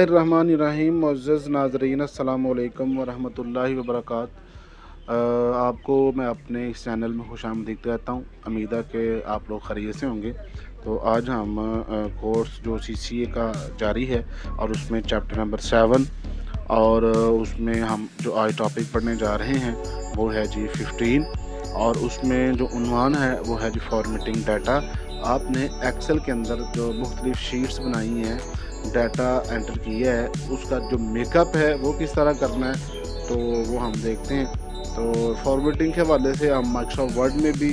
बिस्मिल्लाहिर्रहमानिर्रहीम। मुअज़्ज़ज़ नाज़रीन, अस्सलामु अलैकुम वरहमतुल्लाहि वबरकातुहू। आपको मैं अपने इस चैनल में खुशामदीद कहता हूँ। उम्मीद है कि आप लोग खैरियत से होंगे। तो आज हम कोर्स जो CCA का जारी है और उसमें चैप्टर नंबर 7 और उसमें हम जो आज टॉपिक पढ़ने जा रहे हैं वो है जी 15 और उसमें जो उन्वान है वो है जी फॉर्मेटिंग डाटा। आपने एक्सेल के अंदर जो मुख्तलिफ शीट्स बनाई हैं, डाटा एंटर किया है, उसका जो मेकअप है वो किस तरह करना है तो वो हम देखते हैं। तो फॉर्मेटिंग के हवाले से हम माइक्रोसॉफ्ट वर्ड में भी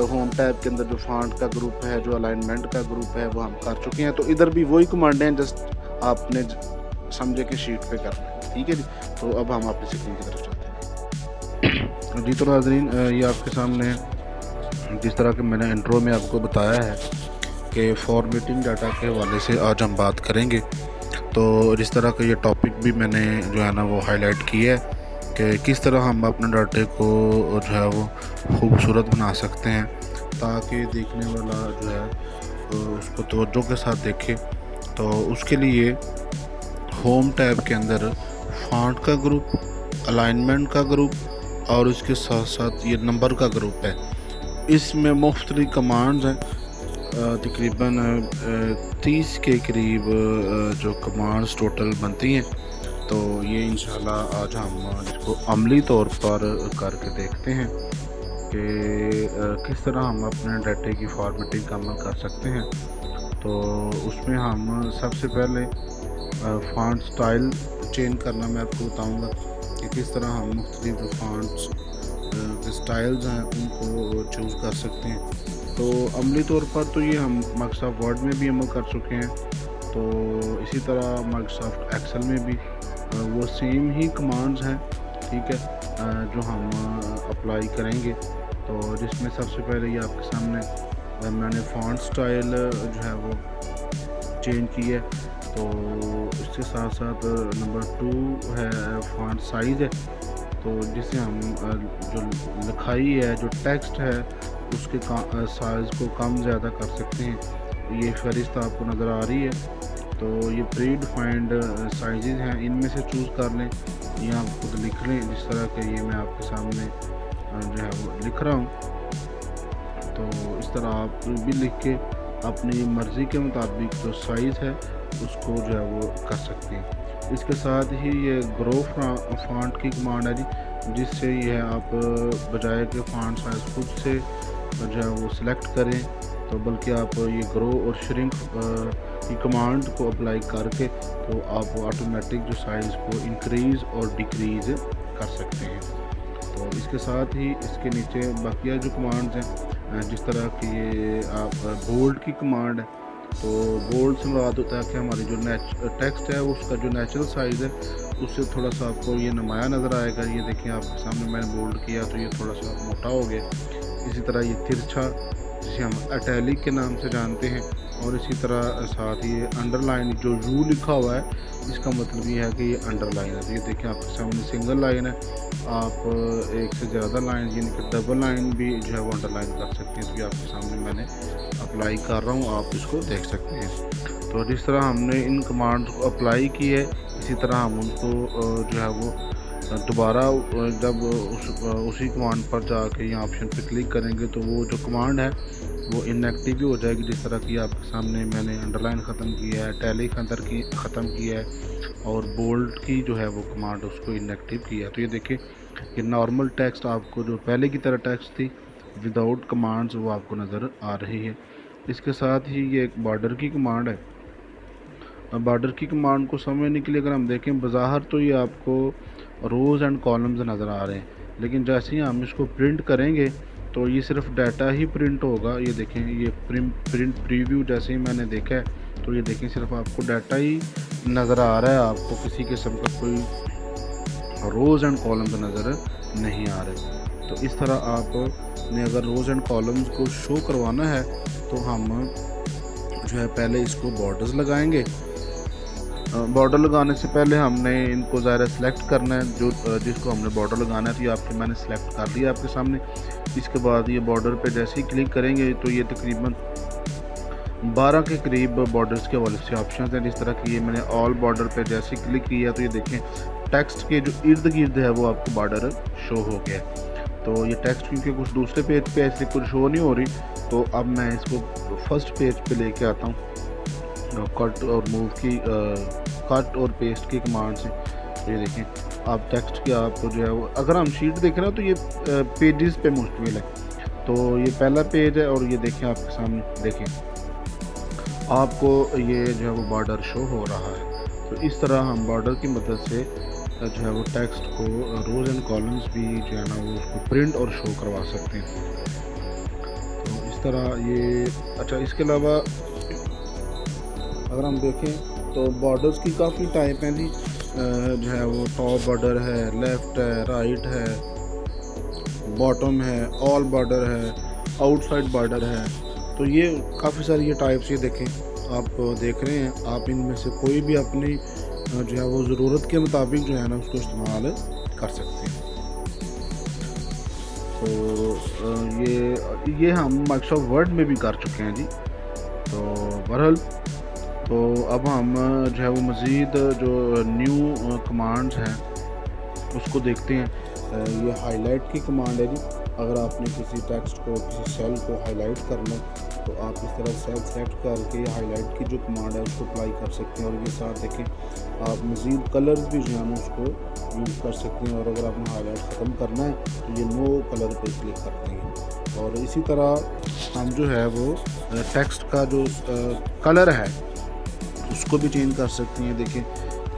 होम टैब के अंदर जो फॉन्ट का ग्रुप है, जो अलाइनमेंट का ग्रुप है वो हम कर चुके हैं। तो इधर भी वही कमांड हैं, जस्ट आपने समझे कि शीट पे करना है। ठीक है जी। तो अब हम अपनी स्क्रीन की तरफ चलते हैं जी। तो नाज़रीन, ये आपके सामने जिस तरह के मैंने इंट्रो में आपको बताया है कि फॉर्मेटिंग डाटा के हवाले से आज हम बात करेंगे। तो जिस तरह का ये टॉपिक भी मैंने जो है ना वो हाईलाइट किया है कि किस तरह हम अपने डाटे को जो है वो खूबसूरत बना सकते हैं ताकि देखने वाला जो है उसको तवज्जो के साथ देखे। तो उसके लिए होम टैब के अंदर फॉन्ट का ग्रुप, अलाइनमेंट का ग्रुप और उसके साथ साथ ये नंबर का ग्रुप है। इसमें मुख्तलिफ कमांड्स हैं, तकरीबन 30 के करीब जो कमांड्स टोटल बनती हैं। तो ये इंशाल्लाह आज हम इसको अमली तौर पर करके देखते हैं कि किस तरह हम अपने डाटे की फॉर्मेटिंग का अमल कर सकते हैं। तो उसमें हम सबसे पहले फॉन्ट स्टाइल चेंज करना मैं आपको बताऊंगा कि किस तरह हम मुख्तलिफ जो फॉन्ट्स के स्टाइल्स हैं उनको चूज़ कर सकते हैं। तो अमली तौर पर तो ये हम माइक्रोसॉफ्ट वर्ड में भी अमल कर चुके हैं। तो इसी तरह माइक्रोसॉफ्ट एक्सेल में भी वो सेम ही कमांड्स हैं, ठीक है, जो हम अप्लाई करेंगे। तो जिसमें सबसे पहले ये आपके सामने मैंने फॉन्ट स्टाइल जो है वो चेंज की है। तो इसके साथ साथ नंबर 2 है फॉन्ट साइज़ है। तो जिसे हम जो लिखाई है, जो टेक्स्ट है, उसके साइज़ को कम ज़्यादा कर सकते हैं। ये फहरिस्त आपको नज़र आ रही है। तो ये प्री डिफाइंड साइज़ हैं, इनमें से चूज़ कर लें या आप खुद लिख लें जिस तरह के ये मैं आपके सामने जो है वो लिख रहा हूँ। तो इस तरह आप भी लिख के अपनी मर्ज़ी के मुताबिक जो साइज़ है उसको जो है वो कर सकते हैं। इसके साथ ही ये ग्रो फॉन्ट की कमांड है जी, जिससे ये आप बजाय के फॉन्ट साइज़ खुद से जो है वो सिलेक्ट करें, तो बल्कि आप ये ग्रो और श्रिंक की कमांड को अप्लाई करके तो आप ऑटोमेटिक जो साइज़ को इंक्रीज़ और डिक्रीज़ कर सकते हैं। तो इसके साथ ही इसके नीचे बाकिया जो कमांड्स हैं, जिस तरह की ये आप बोल्ड की कमांड है, तो बोल्ड से मुराद होता है कि हमारी जो टेक्स्ट है उसका जो नेचुरल साइज़ है उससे थोड़ा सा आपको ये नुमाया नज़र आएगा। ये देखें आपके सामने मैंने बोल्ड किया तो ये थोड़ा सा मोटा हो गया। इसी तरह ये तिरछा, जिसे हम इटैलिक के नाम से जानते हैं, और इसी तरह साथ ही अंडरलाइन जो यू लिखा हुआ है इसका मतलब ये है कि ये अंडरलाइन है। तो ये देखें आपके सामने सिंगल लाइन है, आप एक से ज़्यादा लाइन यानी कि डबल लाइन भी जो है वो अंडरलाइन कर सकते हैं। तो ये आपके सामने मैंने अप्लाई कर रहा हूँ, आप इसको देख सकते हैं। तो जिस तरह हमने इन कमांड्स को अप्लाई की है इसी तरह हम उनको जो है वो दोबारा जब उसी कमांड पर जाके यहाँ ऑप्शन पे क्लिक करेंगे तो वो जो कमांड है वो इनएक्टिव भी हो जाएगी। जिस तरह की आपके सामने मैंने अंडरलाइन ख़त्म किया है, टैलिक अंदर की ख़त्म किया है और बोल्ड की जो है वो कमांड उसको इनएक्टिव किया है। तो ये देखिए कि नॉर्मल टेक्स्ट आपको जो पहले की तरह टेक्स्ट थी विदाउट कमांड्स वो आपको नज़र आ रही है। इसके साथ ही ये एक बॉर्डर की कमांड है। बॉर्डर की कमांड को समझने के लिए अगर हम देखें बज़ाहिर तो ये आपको रोज़ एंड कॉलम्स नज़र आ रहे हैं, लेकिन जैसे ही हम इसको प्रिंट करेंगे तो ये सिर्फ डाटा ही प्रिंट होगा। ये देखें ये प्रिंट प्रीव्यू जैसे ही मैंने देखा है तो ये देखें सिर्फ आपको डाटा ही नज़र आ रहा है, आपको किसी किस्म का कोई रोज़ एंड कॉलम्स नज़र नहीं आ रहे। तो इस तरह आपने अगर रोज़ एंड कॉलम्स को शो करवाना है तो हम जो है पहले इसको बॉर्डर्स लगाएंगे। बॉर्डर लगाने से पहले हमने इनको ज़रा सेलेक्ट करना है, जो जिसको हमने बॉर्डर लगाना है। तो ये आपके मैंने सेलेक्ट कर लिया आपके सामने। इसके बाद ये बॉर्डर पे जैसे ही क्लिक करेंगे तो ये तकरीबन 12 के करीब बॉर्डर्स के हवाले से ऑप्शन हैं। जिस तरह की ये मैंने ऑल बॉर्डर पे जैसे क्लिक किया तो ये देखें टेक्स्ट के जो इर्द गिर्द है वो आपको बॉर्डर शो हो गया। तो ये टेक्स्ट क्योंकि कुछ दूसरे पेज पे ऐसे कुछ शो नहीं हो रही, तो अब मैं इसको फर्स्ट पेज पे लेके आता हूँ कट और मूव की कट और पेस्ट की कमांड से। ये देखें आप टेक्स्ट की आपको जो है वो, अगर हम शीट देखें ना तो ये पेजेस पे मुश्तमिल है। तो ये पहला पेज है और ये देखें आपके सामने, देखें आपको ये जो है वो बॉर्डर शो हो रहा है। तो इस तरह हम बॉर्डर की मदद से जो है वो टेक्स्ट को रोज एंड कॉलम्स भी जो है ना वो उसको प्रिंट और शो करवा सकते हैं। तो इस तरह ये अच्छा, इसके अलावा अगर हम देखें तो बॉर्डर्स की काफ़ी टाइप हैं जी। जो है वो टॉप बॉर्डर है, लेफ़्ट है, राइट है, बॉटम है, ऑल बॉर्डर है, आउटसाइड बॉर्डर है। तो ये काफ़ी सारी ये टाइप्स ये देखें आप देख रहे हैं। आप इनमें से कोई भी अपनी जो है वो ज़रूरत के मुताबिक जो है ना उसको इस्तेमाल कर सकते हैं। तो ये हम माइक्रोसॉफ्ट वर्ड में भी कर चुके हैं जी। तो बहरहाल तो अब हम जो है वो मज़ीद जो न्यू कमांड्स हैं उसको देखते हैं। ये हाईलाइट की कमांड है जी। अगर आपने किसी टेक्स्ट को, किसी सेल को हाईलाइट करना तो आप इस तरह सेल सेलेक्ट करके हाईलाइट की जो कमांड है उसको अप्लाई कर सकते हैं। और ये साथ देखें आप मज़ीद कलर्स भी जो है ना उसको यूज़ कर सकते हैं। और अगर आपने हाईलाइट ख़त्म करना है तो ये नो कलर पर क्लिक करते हैं। और इसी तरह हम जो है वो टेक्स्ट का जो कलर है उसको भी चेंज कर सकते हैं। देखें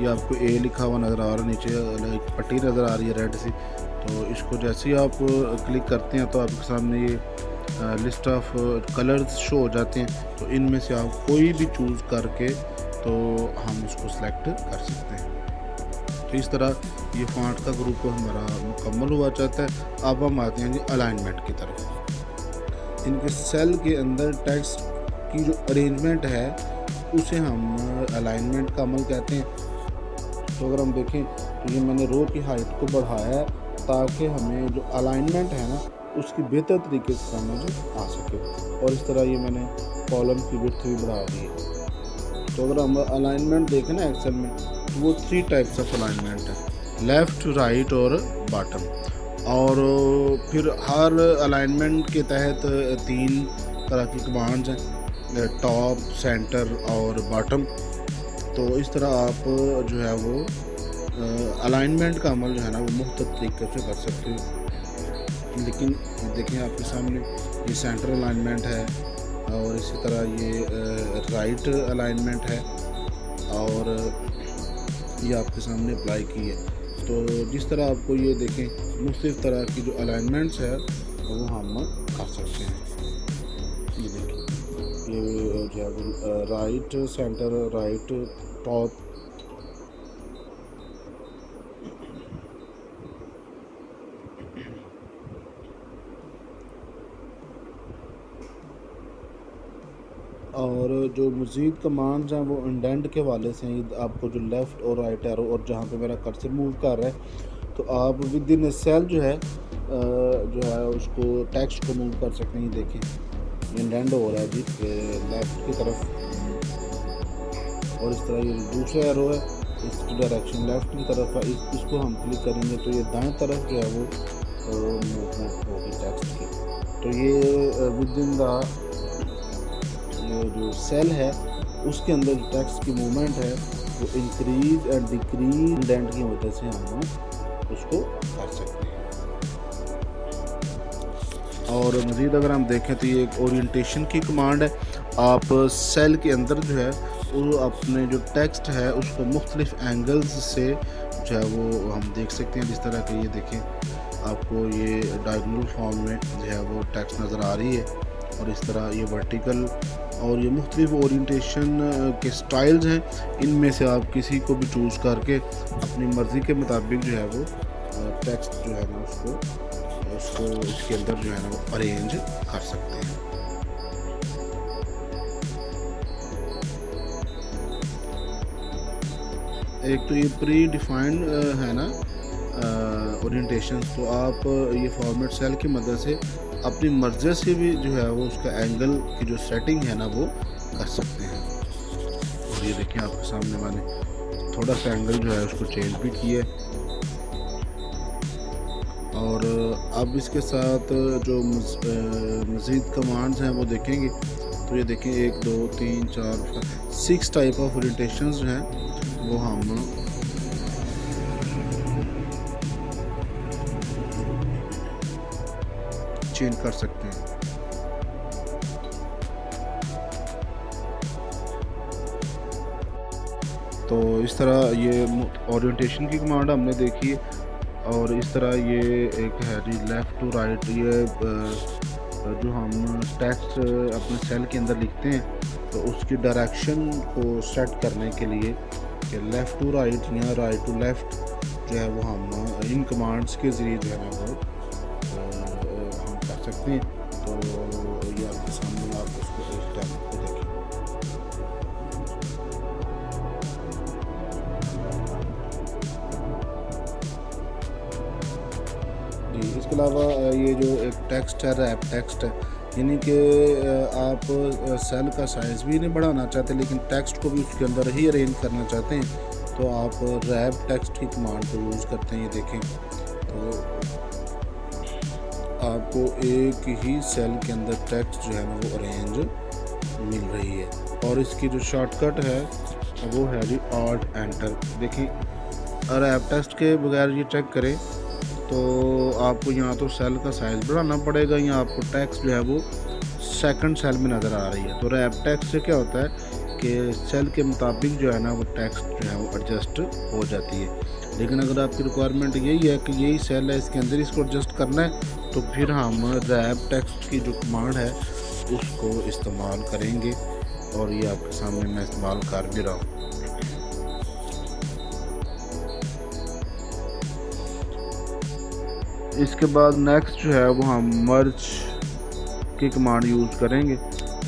ये आपको ए लिखा हुआ नज़र आ रहा है, नीचे एक पट्टी नज़र आ रही है रेड सी। तो इसको जैसे ही आप क्लिक करते हैं तो आपके सामने ये लिस्ट ऑफ कलर्स शो हो जाते हैं। तो इनमें से आप कोई भी चूज़ करके तो हम उसको सेलेक्ट कर सकते हैं। तो इस तरह ये फॉन्ट का ग्रुप हमारा मुकम्मल हुआ चाहता है। अब हम आते हैं जी अलाइनमेंट की तरफ। इनके सेल के अंदर टेक्स्ट की जो अरेंजमेंट है उसे हम अलाइनमेंट का अमल कहते हैं। तो अगर हम देखें तो ये मैंने रो की हाइट को बढ़ाया है ताकि हमें जो अलाइनमेंट है ना उसकी बेहतर तरीके से समझ आ सके। और इस तरह ये मैंने कॉलम की विड्थ भी बढ़ा दी है। तो अगर हम अलाइनमेंट देखें ना एक्सेल में तो वो 3 टाइप्स ऑफ अलाइनमेंट है, लेफ़्ट, राइट और बॉटम। और फिर हर अलाइनमेंट के तहत 3 तरह की कमांड्स हैं, टॉप, सेंटर और बॉटम। तो इस तरह आप जो है वो अलाइनमेंट का अमल जो है ना वो मुख्तलिफ तरीके से कर सकते हो। लेकिन देखें आपके सामने ये सेंटर अलाइनमेंट है और इसी तरह ये राइट अलाइनमेंट है और ये आपके सामने अप्लाई की है। तो जिस तरह आपको ये देखें मुख्तलिफ तरह की जो अलाइनमेंट्स है वो हम कर सकते हैं। ये देखिए ये जो है राइट, सेंटर, राइट, टॉप। और जो मज़ीद कमांड्स हैं वो इंडेंट के वाले से हैं। आपको जो लेफ़्ट और राइट एरो और जहाँ पे मेरा कर्सर मूव कर रहा है तो आप विद इन सेल जो है उसको टेक्स्ट को मूव कर सकते हैं। देखें इंडेंट हो रहा है जी लेफ़्ट की तरफ। और इस तरह ये दूसरा एरो है इसकी डायरेक्शन लेफ़्ट की तरफ है। इसको हम क्लिक करेंगे तो ये दाएं तरफ जो है वो मूवमेंट होगी टेक्स्ट की। तो ये विद इन द जो सेल है उसके अंदर जो टेक्स्ट की मूवमेंट है वो इंक्रीज एंड डिक्रीज इंडेंट की वजह से हम उसको कर सकते हैं। और मज़ीद अगर हम देखें तो ये एक ओरिएंटेशन की कमांड है। आप सेल के अंदर जो है वो अपने जो टेक्स्ट है उसको मुख्तलिफ एंगल्स से जो है वो हम देख सकते हैं। जिस तरह के ये देखें आपको ये डायगोनल फॉर्म में जो है वो टेक्स्ट नज़र आ रही है और इस तरह ये वर्टिकल और ये मुख्तलिफ ओरिएंटेशन के स्टाइल्स हैं। इनमें से आप किसी को भी चूज़ करके अपनी मर्ज़ी के मुताबिक जो है वो टेक्स्ट जो है ना उसको इसके अंदर जो है ना वो अरेंज कर सकते हैं। एक तो ये प्री डिफाइंड है ना ओरिएंटेशन। तो आप ये फॉर्मेट सेल की मदद से अपनी मर्ज़ी से भी जो है वो उसका एंगल की जो सेटिंग है ना वो कर सकते हैं। और ये देखिए आपके सामने मैंने थोड़ा सा एंगल जो है उसको चेंज भी किया है। और अब इसके साथ जो मज़ीद कमांड्स हैं वो देखेंगे तो ये देखें 1 2 3 4 6 टाइप ऑफ ओरिएंटेशंस जो हैं वो हम चेंज कर सकते हैं। तो इस तरह ये ओरिएंटेशन की कमांड हमने देखी है। और इस तरह ये एक है जी लेफ़्ट टू राइट, ये जो हम टेक्स्ट अपने सेल के अंदर लिखते हैं तो उसकी डायरेक्शन को सेट करने के लिए कि लेफ़्ट टू राइट या राइट टू लेफ़्ट जो है वो हम इन कमांड्स के ज़रिए जो है ना वो हम कर सकते हैं। तो ये आपके सामने आप उसको इस टाइप को देखें। जी, इसके अलावा ये जो एक टेक्स्ट है रैप टेक्स्ट है, यानी कि आप सेल का साइज़ भी नहीं बढ़ाना चाहते लेकिन टेक्स्ट को भी उसके अंदर ही अरेंज करना चाहते हैं तो आप रैप टेक्स्ट की कमांड को यूज़ करते हैं। ये देखें तो आपको एक ही सेल के अंदर टेक्स्ट जो है ना वो अरेंज मिल रही है। और इसकी जो शॉर्टकट है वो है जी ऑल्ट एंटर। देखें रैप टेक्स्ट के बगैर ये चेक करें तो आपको यहाँ तो सेल का साइज़ बढ़ाना पड़ेगा या आपको टेक्स्ट जो है वो सेकंड सेल में नज़र आ रही है। तो रैप टेक्स्ट से क्या होता है कि सेल के मुताबिक जो है ना वो टेक्स्ट जो है वो एडजस्ट हो जाती है। लेकिन अगर आपकी रिक्वायरमेंट यही है कि यही सेल है इसके अंदर इसको एडजस्ट करना है तो फिर हम रैप टेक्स्ट की जो कमांड है उसको इस्तेमाल करेंगे। और ये आपके सामने मैं इस्तेमाल कर भी रहा हूँ। इसके बाद नेक्स्ट जो है वो हम मर्ज की कमांड यूज़ करेंगे।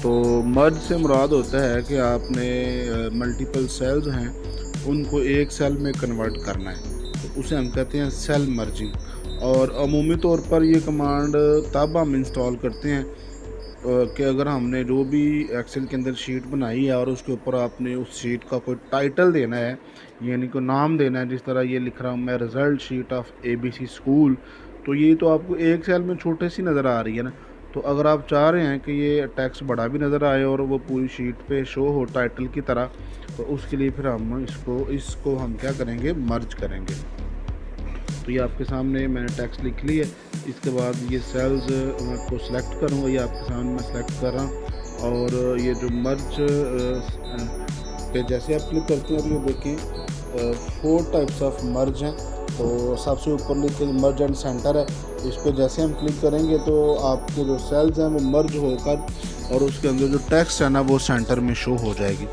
तो मर्ज से मुराद होता है कि आपने मल्टीपल सेल्स हैं उनको एक सेल में कन्वर्ट करना है तो उसे हम कहते हैं सेल मर्जिंग। और अमूमी तौर पर ये कमांड तब हम इंस्टॉल करते हैं कि अगर हमने जो भी एक्सेल के अंदर शीट बनाई है और उसके ऊपर आपने उस शीट का कोई टाइटल देना है यानी कोई नाम देना है, जिस तरह ये लिख रहा हूँ मैं result sheet of ABC school, तो ये तो आपको एक सेल में छोटे सी नज़र आ रही है ना। तो अगर आप चाह रहे हैं कि ये टेक्स्ट बड़ा भी नज़र आए और वो पूरी शीट पे शो हो टाइटल की तरह, तो उसके लिए फिर हम इसको हम क्या करेंगे, मर्ज करेंगे। तो ये आपके सामने मैंने टेक्स्ट लिख ली है। इसके बाद ये सेल्स को सिलेक्ट करूँगा, ये आपके सामने मैं सिलेक्ट कर रहा हूँ। और ये जो मर्ज पे जैसे आप क्लिक करते हैं तो ये देखें 4 टाइप्स ऑफ मर्ज हैं। तो सबसे ऊपर लिखे मर्ज एंड सेंटर है, इस पर जैसे हम क्लिक करेंगे तो आपके जो सेल्स हैं वो मर्ज होकर और उसके अंदर जो टेक्स्ट है ना वो सेंटर में शो हो जाएगी।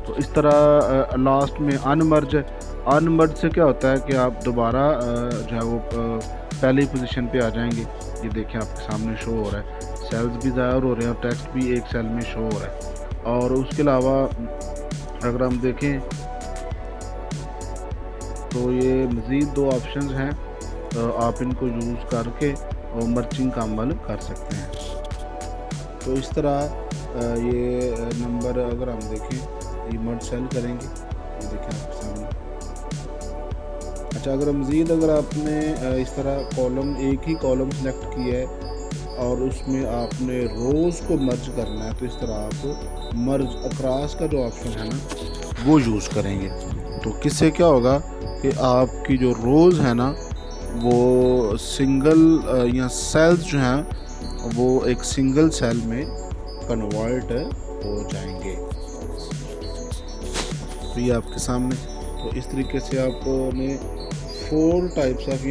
तो इस तरह लास्ट में अनमर्ज है। अनमर्ज से क्या होता है कि आप दोबारा जो है वो पहली पोजीशन पे आ जाएंगे। ये देखें आपके सामने शो हो रहा है, सेल्स भी ज़ाहिर हो रहे हैं और टेक्स्ट भी एक सेल में शो हो रहा है। और उसके अलावा अगर हम देखें तो ये मज़ीद 2 ऑप्शंस हैं, आप इनको यूज़ करके और मर्चिंग का अमल कर सकते हैं। तो इस तरह ये नंबर अगर हम देखें ये मर्ज सेल करेंगे, ये देखें आपके सामने। अच्छा, अगर मज़ीद अगर आपने इस तरह कॉलम एक ही कॉलम सेलेक्ट किया है और उसमें आपने रोज़ को मर्ज करना है तो इस तरह आप मर्ज अक्रॉस का जो ऑप्शन है ना वो यूज़ करेंगे। तो किससे क्या होगा कि आपकी जो रोज़ है ना वो सिंगल या सेल्स जो हैं वो एक सिंगल सेल में कन्वर्ट हो जाएंगे। तो ये आपके सामने, तो इस तरीके से आपने 4 टाइप्स ऑफ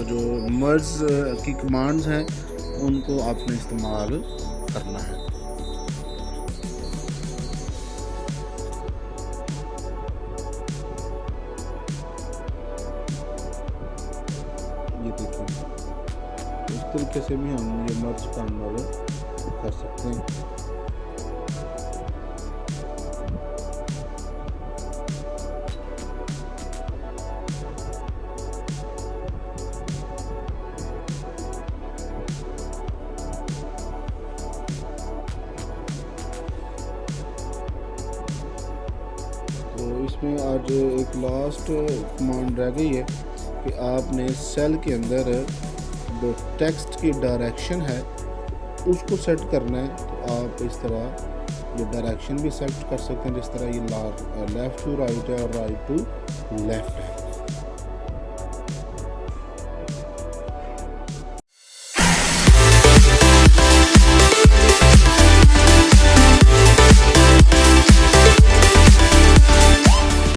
जो मर्ज की कमांड्स हैं उनको आपने इस्तेमाल करना है। ये देखिए इस तरीके से भी हम ये मर्ज का अमल कर सकते हैं। इसमें आज एक लास्ट कमांड रह गई है कि आपने सेल के अंदर जो टेक्स्ट की डायरेक्शन है उसको सेट करना है। तो आप इस तरह ये डायरेक्शन भी सेलेक्ट कर सकते हैं, जिस तरह ये लेफ़्ट टू राइट है और राइट टू लेफ़्ट है।